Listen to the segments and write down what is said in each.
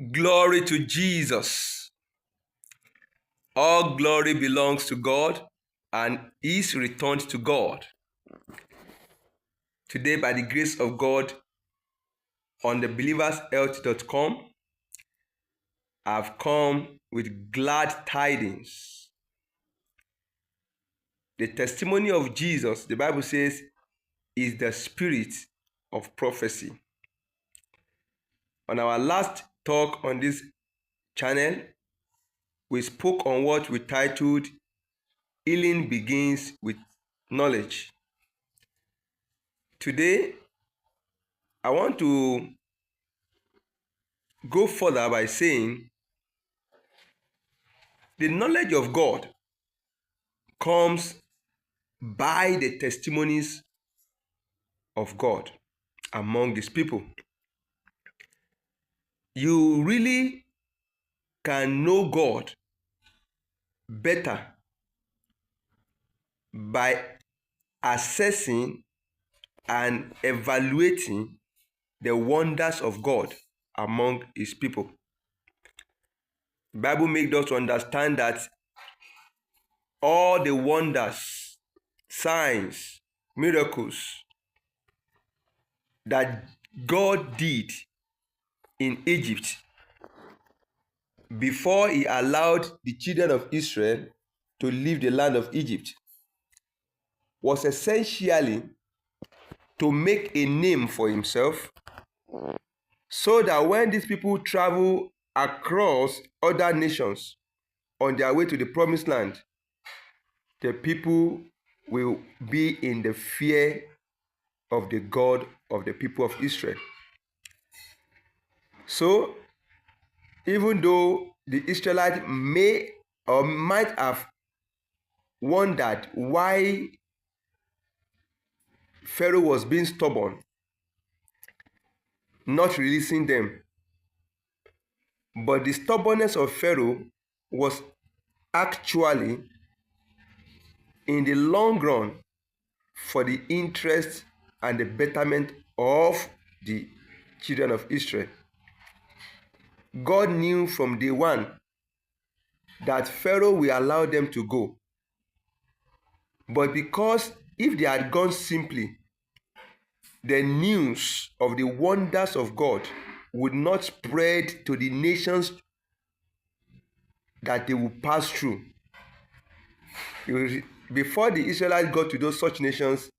Glory to Jesus. All glory belongs to God and is returned to God. Today, by the grace of God, on thebelievershealth.com, I've come with glad tidings. The testimony of Jesus, the Bible says, is the spirit of prophecy. On our last talk on this channel, we spoke on what we titled Healing Begins with Knowledge. Today, I want to go further by saying the knowledge of God comes by the testimonies of God among His people. You really can know God better by assessing and evaluating the wonders of God among His people. The Bible makes us understand that all the wonders, signs, miracles that God did in Egypt before He allowed the children of Israel to leave the land of Egypt was essentially to make a name for Himself, so that when these people travel across other nations on their way to the promised land, the people will be in the fear of the God of the people of Israel. So, even though the Israelites may or might have wondered why Pharaoh was being stubborn, not releasing them, but the stubbornness of Pharaoh was actually, in the long run, for the interest and the betterment of the children of Israel. God knew from day one that Pharaoh will allow them to go. But because if they had gone simply, the news of the wonders of God would not spread to the nations that they would pass through. Before the Israelites got to those such nations,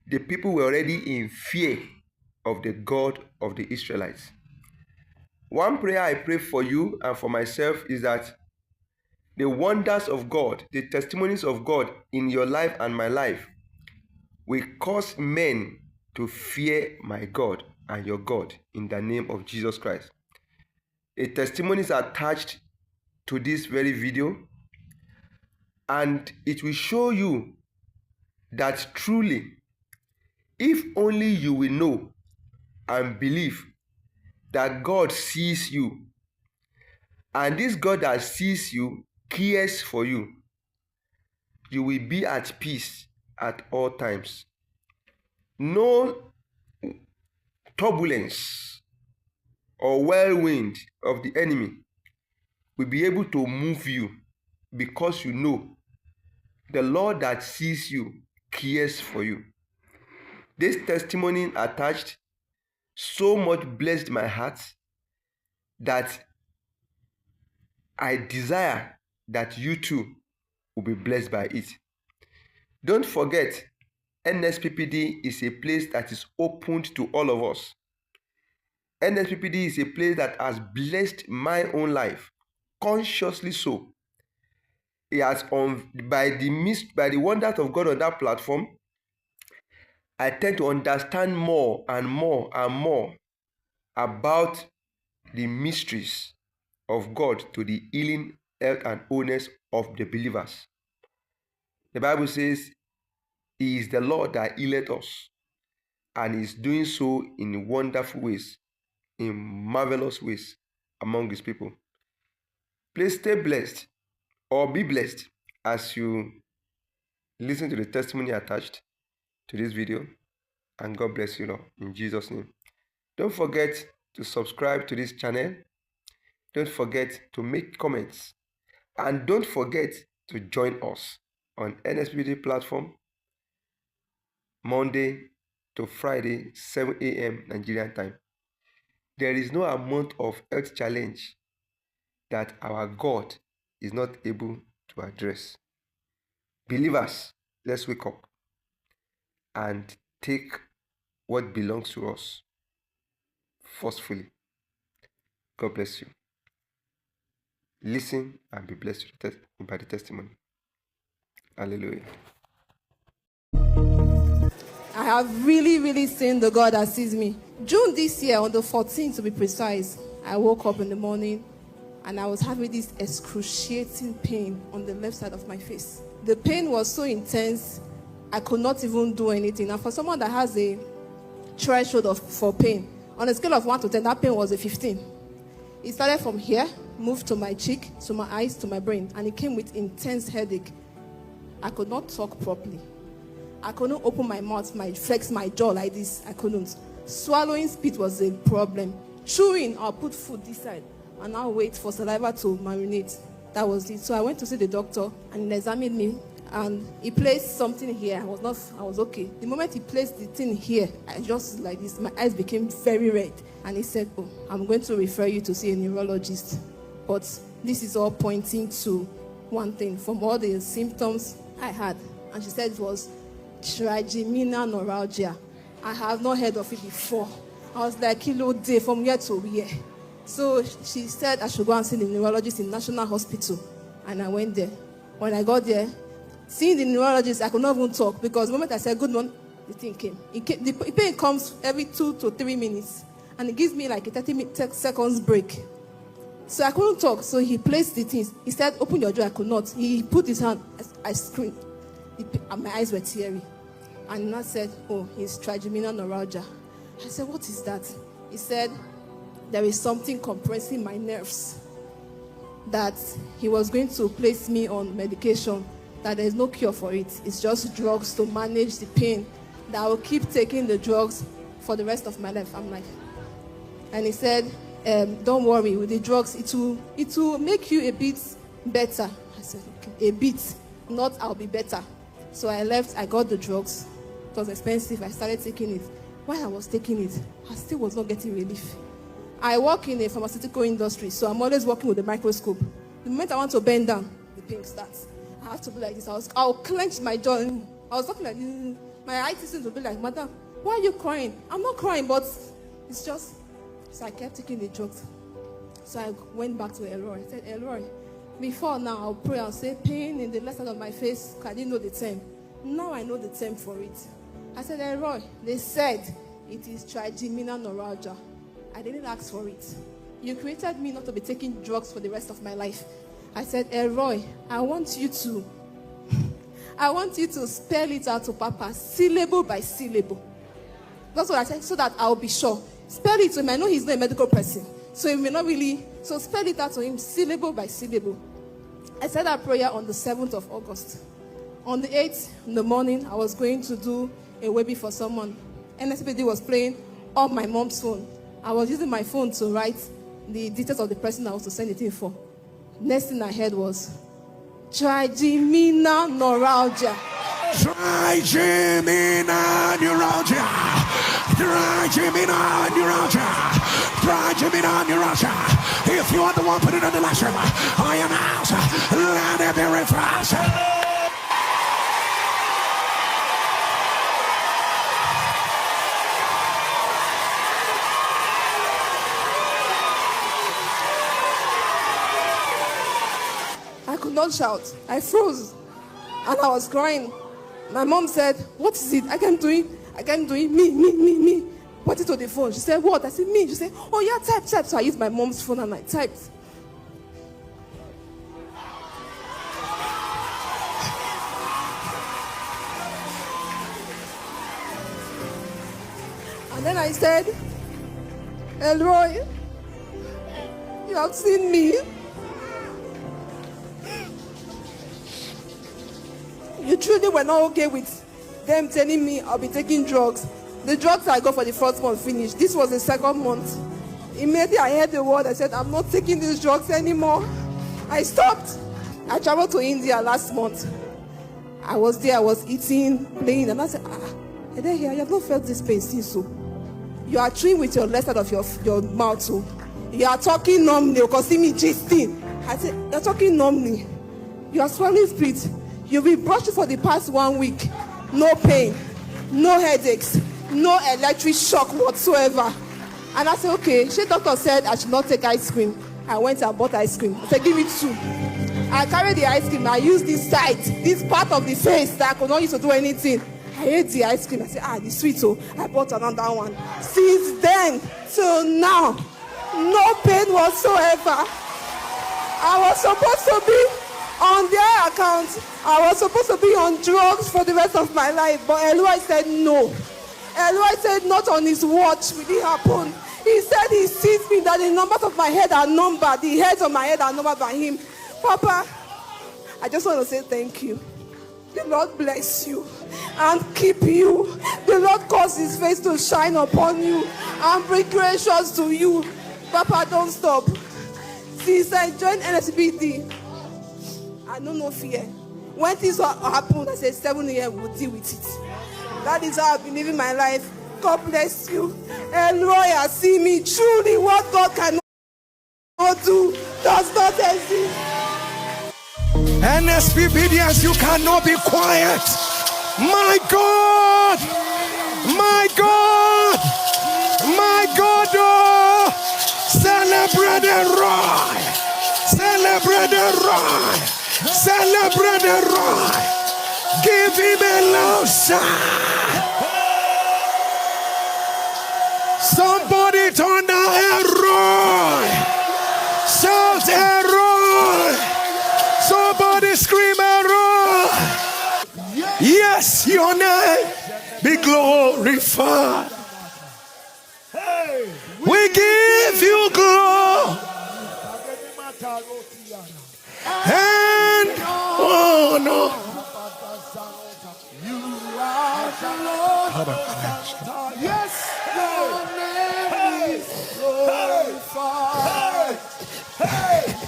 the people were already in fear of the God of the Israelites. One prayer I pray for you and for myself is that the wonders of God, the testimonies of God in your life and my life will cause men to fear my God and your God in the name of Jesus Christ. A testimony is attached to this very video, and it will show you that truly, if only you will know and believe that God sees you, and this God that sees you cares for you, you will be at peace at all times. No turbulence or whirlwind of the enemy will be able to move you, because you know the Lord that sees you cares for you. This testimony attached so much blessed my heart that I desire that you too will be blessed by it. Don't forget, NSPPD is a place that is opened to all of us. NSPPD is a place that has blessed my own life, consciously so. It has, by the wonders of God on that platform, I tend to understand more and more and more about the mysteries of God to the healing, health, and wholeness of the believers. The Bible says He is the Lord that healeth us, and He is doing so in wonderful ways, in marvelous ways among His people. Please stay blessed or be blessed as you listen to the testimony attached to this video, and God bless you all in Jesus' name. Don't forget to subscribe to this channel Don't forget to make comments. And don't forget to join us on NSPD platform Monday to Friday, 7 a.m. Nigerian time. There is no amount of health challenge that our God is not able to address. Believers, let's wake up and take what belongs to us forcefully. God bless you. Listen and be blessed by the testimony. Hallelujah. I have really seen the God that sees me. June this year, on the 14th to be precise, I woke up in the morning and I was having this excruciating pain on the left side of my face. The pain was so intense, I could not even do anything. And for someone that has a threshold for pain, on a scale of 1 to 10, that pain was a 15. It started from here, moved to my cheek, to my eyes, to my brain, and it came with intense headache. I could not talk properly. I couldn't open my mouth, flex my jaw like this. I couldn't. Swallowing spit was a problem. Chewing, I'll put food this side and I'll wait for saliva to marinate. That was it. So I went to see the doctor and he examined me and he placed something here. I was okay. The moment he placed the thing here, I just like this, my eyes became very red. And he said, "Oh, I'm going to refer you to see a neurologist." But this is all pointing to one thing from all the symptoms I had. And she said it was trigeminal neuralgia. I have not heard of it before. I was like, kilo day from year to year. So she said I should go and see the neurologist in National Hospital. And I went there. When I got there, seeing the neurologist, I could not even talk because the moment I said good morning, the thing came. The pain comes every 2 to 3 minutes. And it gives me like a 30 seconds break. So I couldn't talk. So he placed the things. He said, "Open your jaw." I could not. He put his hand. I screamed. And my eyes were teary. And I said, "Oh, it's trigeminal neuralgia." I said, "What is that?" He said, "There is something compressing my nerves. That he was going to place me on medication. That there is no cure for it. It's just drugs to manage the pain. That I will keep taking the drugs for the rest of my life." I'm like, and he said, "Don't worry, with the drugs, it will make you a bit better." I said, "Okay, a bit, not I'll be better." So I left, I got the drugs. It was expensive. I started taking it. While I was taking it, I still was not getting relief. I work in a pharmaceutical industry, so I'm always working with a microscope. The moment I want to bend down, the pain starts. I have to be like this. I'll clench my jaw. I was talking like this. My eye seems to be like, "Madam, why are you crying?" I'm not crying, but it's just... So I kept taking the drugs. So I went back to Elroy. I said, "Elroy, before now, I'll pray, I'll say pain in the left side of my face." I didn't know the term. Now I know the term for it. I said, "Elroy, they said it is trigeminal neuralgia. I didn't ask for it. You created me not to be taking drugs for the rest of my life." I said, "Elroy, I want you to spell it out to Papa, syllable by syllable." That's what I said, so that I'll be sure. Spell it to him. I know he's not a medical person, so he may not really. So spell it out to him, syllable by syllable. I said that prayer on the 7th of August. On the 8th in the morning, I was going to do a webi for someone. NSPD was playing on my mom's phone. I was using my phone to write the details of the person I was to send it in for. Next thing I heard was trigeminal neuralgia. Trigeminal neuralgia. Trigeminal neuralgia. Trigeminal neuralgia. If you are the one, put it on the last room. I announce, let it be refreshed. I could not shout. I froze. And I was crying. My mom said, "What is it? I can't do it. Me. Put it to the phone." She said, "What?" I said, "Me." She said, "Oh yeah, type." So I used my mom's phone and I typed. And then I said, "Elroy, you have seen me. You truly were not okay with them telling me I'll be taking drugs. The drugs I got for the first month finished. This was the second month. Immediately I heard the word. I said, I'm not taking these drugs anymore. I stopped. I traveled to India last month. I was there, I was eating, playing, and I said, and then here, you have not felt this pain since, so. You are chewing with your left side of your mouth, so. You are talking numbly, because see me gisting. I said, you're talking numbly. You are swallowing spit. You've been brushing for the past 1 week. No pain, no headaches, no electric shock whatsoever. And I said, okay. She doctor said I should not take ice cream. I went and bought ice cream. I said, give me 2. I carried the ice cream. I used this side, this part of the face that I could not use to do anything. I ate the ice cream. I said, the sweet, so I bought another one. Since then till now, no pain whatsoever. I was supposed to be on their account. I was supposed to be on drugs for the rest of my life, but Eloy said no. Eloy said not on his watch will it happen. He said he sees me, that the numbers of my head are numbered. The hairs on my head are numbered by him. Papa, I just want to say thank you. The Lord bless you and keep you. The Lord cause his face to shine upon you and bring gracious to you. Papa, don't stop. Since I joined NSBD, I don't know fear. When things happen, I said 7 years we'll deal with it. That is how I've been living my life. God bless you. And Roya, see me truly what God cannot do does not exist. NSPBDS, you cannot be quiet. My God, my God, my God, oh, celebrate the Roy, celebrate the Roy, celebrate the Roy. Give him a love sign. Somebody turn down a Roy. Shout a Roy. Somebody scream a Roy. Yes, your name be glorified. We give you glory and honor. You are the Lord. Yes, your name is glorified.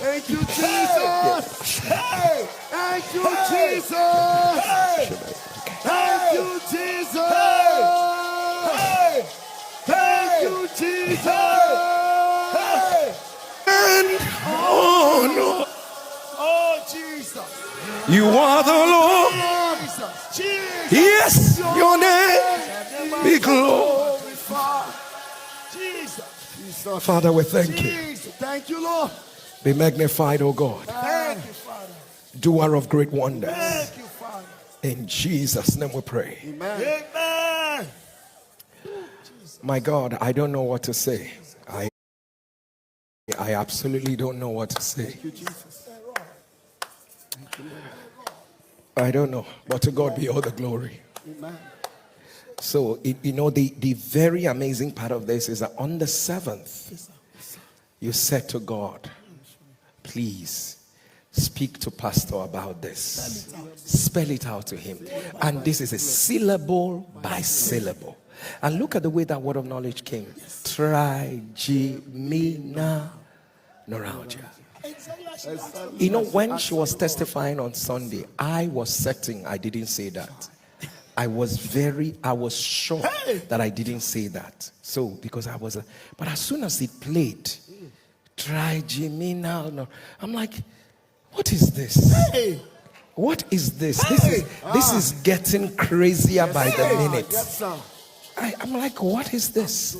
Thank you, Jesus. Thank you, Jesus. Thank you, Jesus. Thank you, Jesus. And oh no. Oh, Jesus. You are the Lord. Jesus. Yes, your name be glorified. Jesus. Father, we thank you. Thank you, Lord. Be magnified, O God. Thank you, Father. Doer of great wonders. Thank you, Father. In Jesus' name we pray. Amen. Amen. My God, I don't know what to say. I absolutely don't know what to say. Thank you, Jesus. I don't know, but to God be all the glory. Amen. So, the very amazing part of this is that on the 7th, you said to God, please speak to Pastor about this. Spell it out to him. And this is a syllable by syllable. And look at the way that word of knowledge came. Trigeminal neuralgia. You know, when she was testifying on Sunday, I was certain I didn't say that. I was sure that I didn't say that. So, because but as soon as it played, trigeminal, I'm like, what is this? What is this? This is getting crazier by the minute. I'm like, what is this?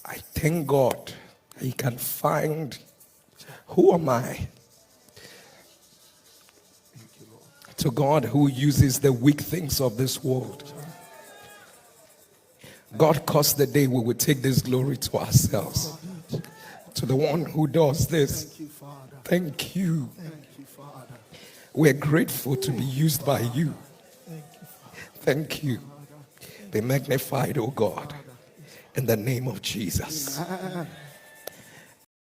I thank God he can find. Who am I? To God who uses the weak things of this world. God caused the day we would take this glory to ourselves. To the one who does this. Thank you. We're grateful to be used by you. Thank you. Be magnified, O God, in the name of Jesus.